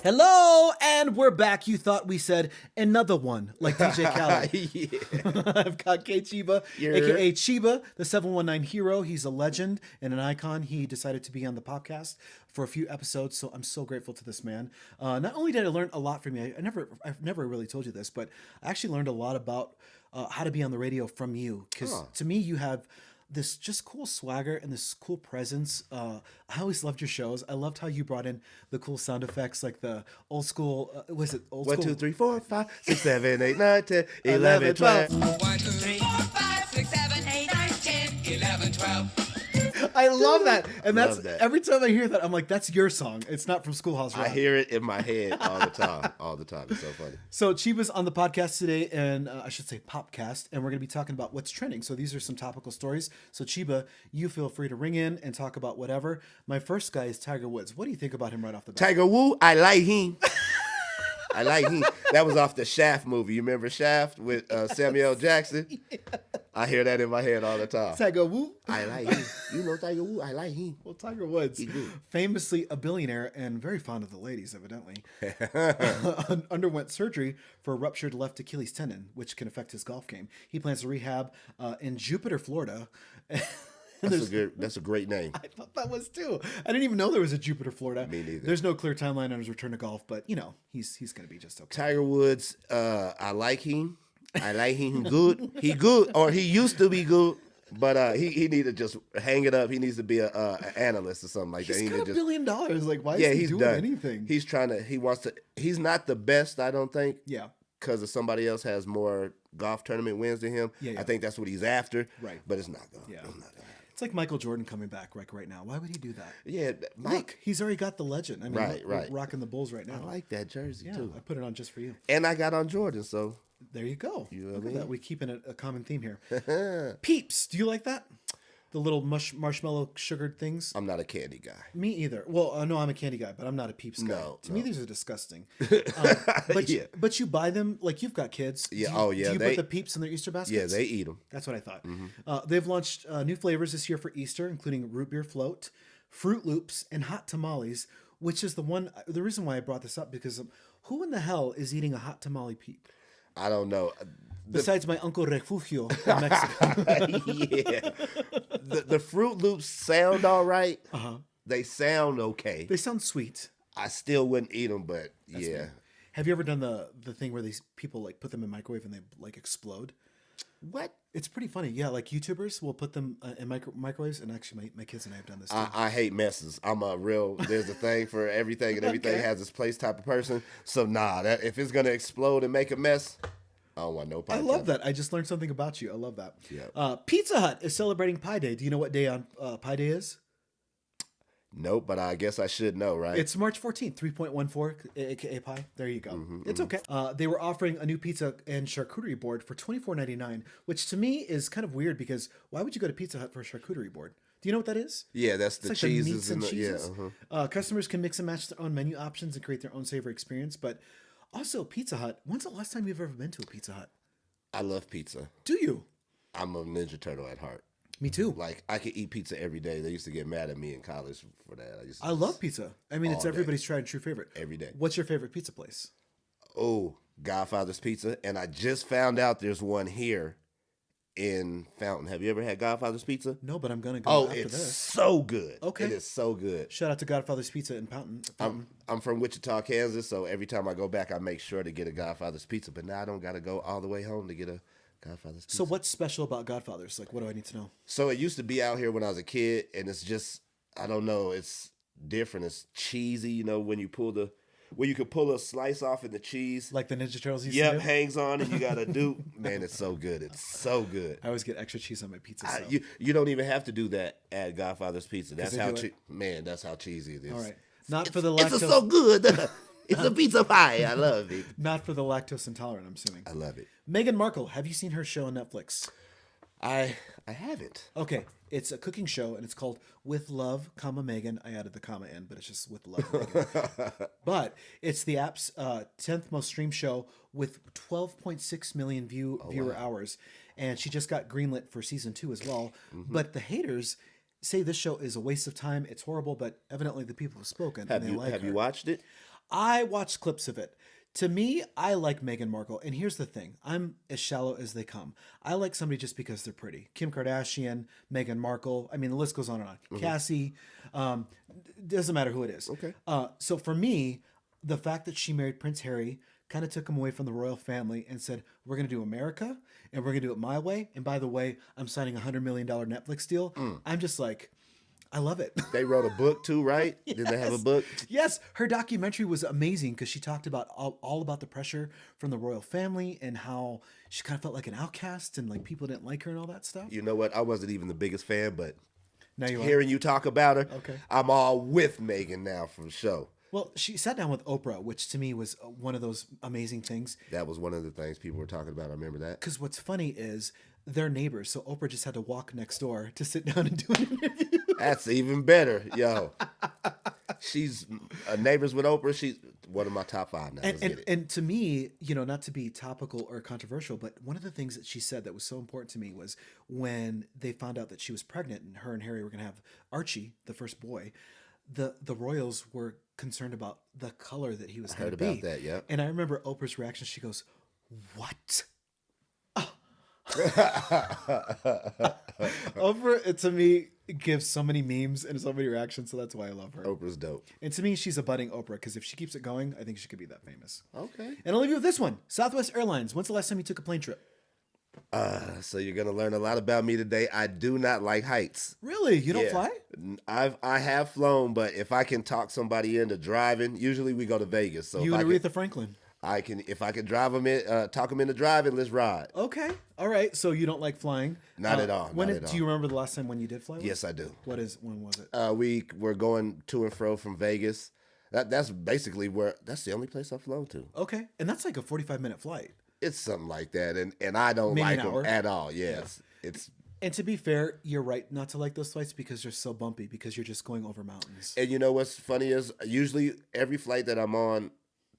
Hello, and we're back. You thought we said another one, like DJ Khaled. Yeah. I've got Cheeba, aka Cheeba, the 719 hero. He's a legend and an icon. He decided to be on the podcast for a few episodes, so I'm so grateful to this man. Not only did I learn a lot from you, I've never really told you this, but I actually learned a lot about how to be on the radio from you. Because to me, you have this just cool swagger and this cool presence. I always loved your shows. I loved how you brought in the cool sound effects, like the old school. Was it old 1, school? 2, 3, 4, 5, 6, 7, 8, 9, 10, 11, 12. 1, 2, 3, 4, 5, 6, 7, 8, 9, 10, 11, 12. I love that, and that's Love that. every time I hear that, I'm like, that's your song. It's not from Schoolhouse Rock. I hear it in my head all the time. All the time. It's so funny. So Cheeba's on the podcast today, and I should say Popcast, and we're going to be talking about what's trending. So these are some topical stories. So Cheeba, you feel free to ring in and talk about whatever. My first guy is Tiger Woods. What do you think about him right off the bat? Tiger Woo, I like him. I like him. That was off the Shaft movie. You remember Shaft with Samuel L. Jackson? I hear that in my head all the time. Tiger Woo. I like him. You know Tiger Woo, I like him. Well, Tiger Woods, He good. famously a billionaire and very fond of the ladies, evidently, underwent surgery for a ruptured left Achilles tendon, which can affect his golf game. He plans to rehab in Jupiter, Florida. That's a great name. I thought that was too. I didn't even know there was a Jupiter, Florida. Me neither. There's no clear timeline on his return to golf, but you know he's going to be just okay. Tiger Woods, I like him. I like him good. He good, or he used to be good, but he need to just hang it up. He needs to be an analyst or something like that. He's He got need $1 to billion. Like, why yeah, is he he's doing done. anything? He's trying to. He wants to. He's not the best, I don't think, yeah. because if somebody else has more golf tournament wins than him, Yeah. I think that's what he's after. Right. But it's not going. Yeah. It's not gonna happen. It's like Michael Jordan coming back right now. Why would he do that? Yeah, Mike. Look, he's already got the legend. I mean, Right, we're right. rocking the Bulls right now. I like that jersey yeah, too. I put it on just for you. And I got on Jordan, so There you go. You know what Look I at mean? that. We're keeping a common theme here. Peeps. Do you like that? The little marshmallow sugared things? I'm not a candy guy. Me either. Well, no, I'm a candy guy, but I'm not a Peeps guy. No, to me, no. these are disgusting. But Yeah. but you buy them like you've got kids. Yeah, Do you, oh, yeah, Do you they- put the Peeps in their Easter baskets? Yeah, they eat them. That's what I thought. They've launched new flavors this year for Easter, including root beer float, Fruit Loops, and hot tamales. Which is the reason why I brought this up, because who in the hell is eating a hot tamale peep I don't know. besides my Uncle Refugio in Mexico? Yeah. The Fruit Loops sound all right. They sound okay. They sound sweet. I still wouldn't eat them, but yeah. fair. Have you ever done the thing where these people like put them in microwave and they like explode? What? It's pretty funny. Yeah, like YouTubers will put them in microwaves, and actually my kids and I have done this too. I hate messes. I'm a real. There's a thing for everything, and everything Okay. has its place type of person. So that if it's gonna explode and make a mess, I don't want no part. I of love that. I just learned something about you. I love that. Yeah. Pizza Hut is celebrating Pi Day. Do you know what day on Pi Day is? Nope, but I guess I should know, right? It's March 14th, 3.14, aka Pi. There you go. It's okay. They were offering a new pizza and charcuterie board for $24.99, which to me is kind of weird because why would you go to Pizza Hut for a charcuterie board? Do you know what that is? Yeah, that's It's the like cheeses the meats and the cheeses. yeah. Customers can mix and match their own menu options and create their own savory experience. But also, Pizza Hut. When's the last time you've ever been to a Pizza Hut? I love pizza. Do you? I'm a Ninja Turtle at heart. Me too. Like I could eat pizza every day. They used to get mad at me in college for that. I love pizza. I mean, it's all day. everybody's tried and true favorite. Every day. What's your favorite pizza place? Oh, Godfather's Pizza, and I just found out there's one here in Fountain. Have you ever had Godfather's Pizza? No, but I'm gonna go Oh, after it's this. so good. Okay. It is so good. Shout out to Godfather's Pizza in Fountain. I'm from Wichita, Kansas, so every time I go back, I make sure to get a Godfather's Pizza. But now I don't got to go all the way home to get a Godfather's Pizza. So what's special about Godfather's? Like, what do I need to know? So it used to be out here when I was a kid, and it's just, I don't know, it's different. It's cheesy, you know, when you could pull a slice off and the cheese, Like the Ninja Turtles used to yep, do? hangs on, and you got to do. Man, it's so good. It's so good. I always get extra cheese on my pizza. So. You don't even have to do that at Godfather's Pizza. That's they how do it? man. That's how cheesy it is. All right. Not for the It's lactose. so good. It's a pizza pie. I love it. Not for the lactose intolerant. I'm assuming. I love it. Meghan Markle. Have you seen her show on Netflix? I haven't. Okay, it's a cooking show and it's called With Love, Meghan. I added the comma in, but it's just With Love, Meghan. But it's the app's 10th most streamed show with 12.6 million viewer hours, and she just got greenlit for season 2 as well. But the haters say this show is a waste of time. It's horrible, but evidently the people have spoken and they like Have her. you watched it? I watched clips of it. To me, I like Meghan Markle. And here's the thing. I'm as shallow as they come. I like somebody just because they're pretty. Kim Kardashian, Meghan Markle. I mean, the list goes on and on. Cassie. Doesn't matter who it is. Okay. So for me, the fact that she married Prince Harry kind of took him away from the royal family and said, we're going to do America and we're going to do it my way. And by the way, I'm signing a $100 million Netflix deal. I'm just like, I love it. They wrote a book too, right? Yes. Did they have a book? Yes. Her documentary was amazing because she talked about all about the pressure from the royal family and how she kind of felt like an outcast and like people didn't like her and all that stuff. You know what? I wasn't even the biggest fan, but Now you are. hearing you talk about her, Okay. I'm all with Meghan now for sure. Well, she sat down with Oprah, which to me was one of those amazing things. That was one of the things people were talking about. I remember that. Because what's funny is they're neighbors. So Oprah just had to walk next door to sit down and do an interview. That's even better, yo. She's neighbors with Oprah. She's one of my top 5 now. Let's get it. And to me, you know, not to be topical or controversial, but one of the things that she said that was so important to me was when they found out that she was pregnant and her and Harry were going to have Archie, the first boy, the royals were concerned about the color that he was going to be. Heard about that, yeah. And I remember Oprah's reaction. She goes, "What?" Oprah, to me, gives so many memes and so many reactions, so that's why I love her. Oprah's dope. And to me, she's a budding Oprah because if she keeps it going, I think she could be that famous. Okay. And I'll leave you with this one. Southwest Airlines. When's the last time you took a plane trip? So you're gonna learn a lot about me today. I do not like heights. Really? You don't Yeah. fly? I have flown, but if I can talk somebody into driving, usually we go to Vegas. So You if and I Aretha can, Franklin. if I can drive them in, talk them into driving, let's ride. Okay. All right. So you don't like flying? Not at all, When not at do all. you remember the last time when you did fly? Yes, I do. When was it? We were going to and fro from Vegas. That's basically that's the only place I've flown to. Okay. And that's like a 45-minute flight. It's something like that, and I don't Maybe like an them hour. at all. Yes, it's And to be fair, you're right not to like those flights because they're so bumpy because you're just going over mountains. and you know what's funny is usually every flight that I'm on,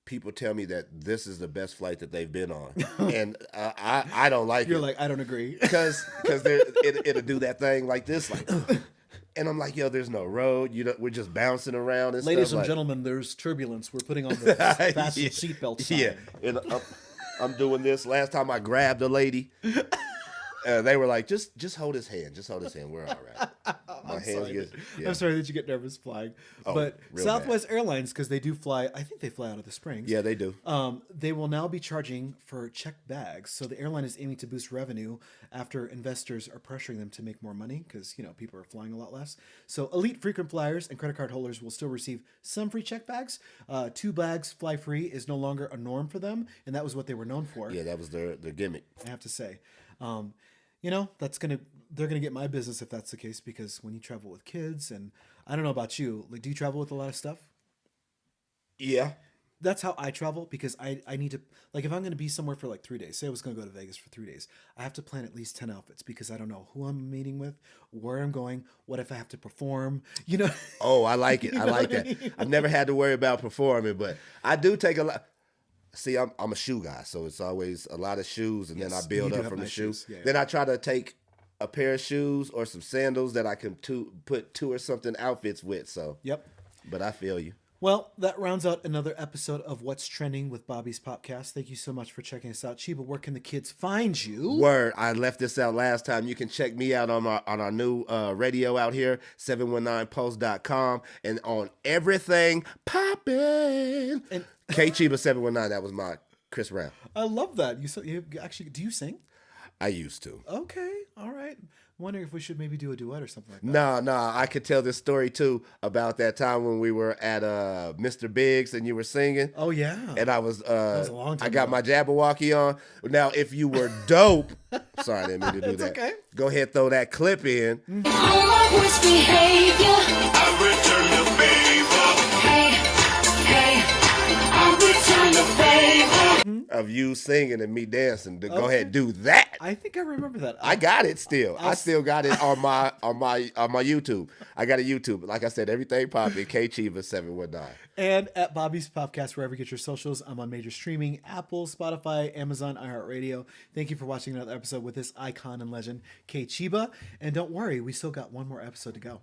people tell me that this is the best flight that they've been on, and I don't like You're it. like, I don't agree. because it'll do that thing like this, like, and I'm like, yo, there's no road. We're just bouncing around and Ladies stuff. and like, gentlemen, there's turbulence. We're putting on the fasten Yeah. seatbelt sign. Yeah, and I'm doing this. Last time I grabbed a lady, they were like, just hold his hand. Just hold his hand. We're all right. My hands get. Yeah. I'm sorry that you get nervous flying. Oh, but real Southwest Airlines, because they do fly, I think they fly out of the Springs. Yeah, they do. They will now be charging for checked bags. So the airline is aiming to boost revenue after investors are pressuring them to make more money because, you know, people are flying a lot less. So elite frequent flyers and credit card holders will still receive some free check bags. 2 bags fly free is no longer a norm for them. And that was what they were known for. Yeah, that was their gimmick. I have to say. You know, they're gonna get my business if that's the case because when you travel with kids and I don't know about you, like, do you travel with a lot of stuff? Yeah. That's how I travel because I need to, like, if I'm going to be somewhere for like 3 days, say I was going to go to Vegas for 3 days, I have to plan at least 10 outfits because I don't know who I'm meeting with, where I'm going, what if I have to perform, you know? Oh, I like it. I know like what I that. mean? I've never had to worry about performing, but I do take a lot. See, I'm a shoe guy, so it's always a lot of shoes, and then I Yes, build you do up have from the nice shoe. shoes. Yeah, Then I try to take a pair of shoes or some sandals that I can put 2 or something outfits with. So, Yep. but I feel you. Well, that rounds out another episode of What's Trending with Bobby's Podcast. Thank you so much for checking us out. Cheeba, where can the kids find you? Word, I left this out last time. You can check me out on our new radio out here, 719post.com, and on everything poppin'. And K Cheeba 719, that was my Chris Brown. I love that. You actually, do you sing? I used to. Okay. All right. Wondering if we should maybe do a duet or something like that. No, I could tell this story too about that time when we were at Mr. Biggs and you were singing. Oh, yeah. And I was, was a long time I got ago. my Jabberwocky on. Now, if you were dope, sorry, I didn't mean to do It's that. okay. Go ahead, throw that clip in. All my worst behavior. I return the favor. Hey, hey, I'll return the favor. Of you singing and me dancing. Go Okay. ahead, do that. I think I remember that. I got it still. I still got it on my YouTube. I got a YouTube. Like I said, everything popping. K Cheeba 719. And at Bobby's Podcast, wherever you get your socials. I'm on major streaming, Apple, Spotify, Amazon, iHeartRadio. Thank you for watching another episode with this icon and legend, K Cheeba. And don't worry, we still got one more episode to go.